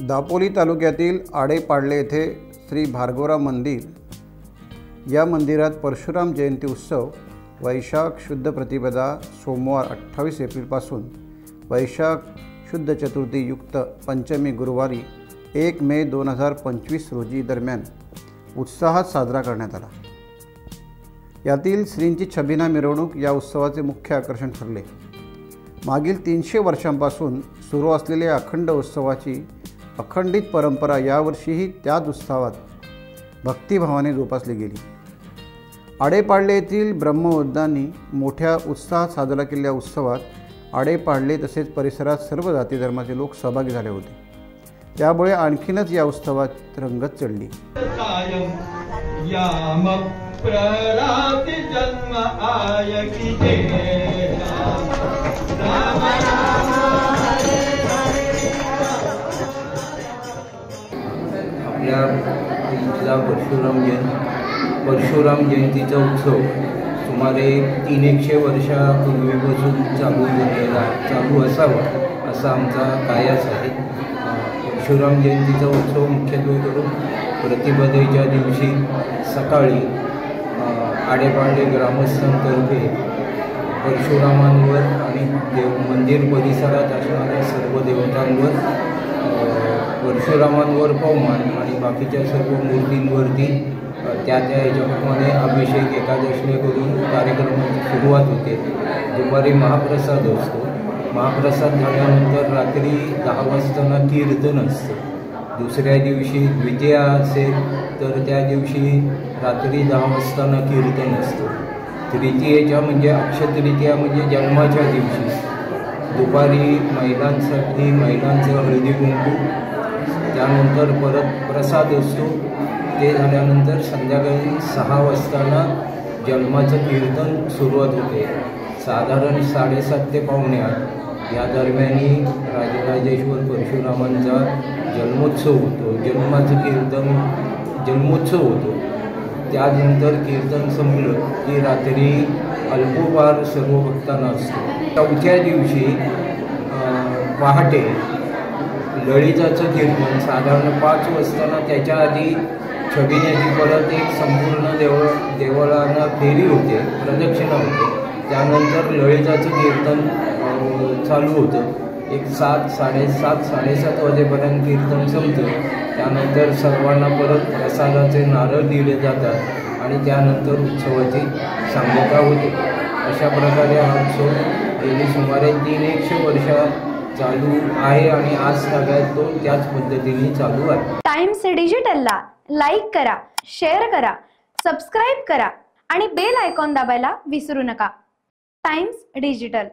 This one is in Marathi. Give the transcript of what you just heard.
दापोली तालुक्यातील आडेपाडले येथे श्री भार्गवराव मंदिर या मंदिरात परशुराम जयंती उत्सव वैशाख शुद्ध प्रतिपदा सोमवार 28 एप्रिलपासून वैशाख शुद्ध चतुर्थी युक्त पंचमी गुरुवारी 1 मे 2025 रोजी दरम्यान उत्साहात साजरा करण्यात आला। यातील श्रींची छबिना मिरवणूक या उत्सवाचे मुख्य आकर्षण ठरले। मागील 300 वर्षांपासून सुरू असलेल्या अखंड उत्सवाची अखंडित परंपरा यावर्षीही त्याच उत्सवात भक्तिभावाने जोपासली गेली। आडेपाडले येथील ब्रह्मोद्यांनी मोठ्या उत्साहात साजरा केलेल्या उत्सवात आडेपाडले तसेच परिसरात सर्व जाती धर्माचे लोक सहभागी झाले होते। त्यामुळे आणखीनच या उत्सवात रंगत चढली। आपल्या इथला परशुराम जयंतीचा उत्सव सुमारे 300 वर्षापूर्वीपासून चालू असावा असा आमचा कायास आहे। परशुराम जयंतीचा उत्सव मुख्यत्वे करून प्रतिपदेच्या दिवशी सकाळी आडेपाडले ग्रामस्थांतर्फे परशुरामांवर आणि मंदिर परिसरात असणाऱ्या सर्व देवतांवर परशुरामांवर पवमान आणि बाकीच्या सर्व मूर्तींवरती त्या ह्याच्याप्रमाणे अभिषेक एकादशीने करून कार्यक्रमाची सुरुवात होते। दुपारी महाप्रसाद असतो। महाप्रसाद झाल्यानंतर रात्री 10 वाजता कीर्तन असतं। दुसऱ्या दिवशी द्वितीया असेल तर त्या दिवशी रात्री 10 वाजता कीर्तन असतं। तृतीयेच्या म्हणजे अक्षतृतीया म्हणजे जन्माच्या दिवशी दुपारी महिलांचं हळदी कुंकू, त्यानंतर परत प्रसाद असतो। ते झाल्यानंतर संध्याकाळी 6 वाजता जन्माचं कीर्तन सुरुवात होते। साधारण 7:30 ते 7:45 या दरम्यानी राजराजेश्वर परशुरामांचा जन्मोत्सव होतो। जन्मोत्सव होतो। त्यानंतर कीर्तन संपलं की रात्री अल्पोपहार सर्व भक्तांना असतो। चौथ्या दिवशी पहाटे ललिताचं कीर्तन साधारण 5 वाजता, त्याच्या आधी छबिन्याची परत एक संपूर्ण देवळांना फेरी होते, प्रदक्षिणा होते। त्यानंतर ललिताचं कीर्तन चालू होतं। एक 7:30-7:30 वाजेपर्यंत कीर्तन संपतं। त्यानंतर सर्वांना परत प्रसादाचे नारळ दिले जातात आणि त्यानंतर उत्सवाची सांगता होते। अशा प्रकारे हा उत्सव गेली सुमारे 300 वर्ष चालू आहे आणि आज सगळ्यात तो त्याच पद्धतीने चालू आहे। टाइम्स डिजिटलला लाईक करा, शेअर करा, सबस्क्राइब करा आणि बेल आयकॉन दाबायला विसरू नका। Times digital.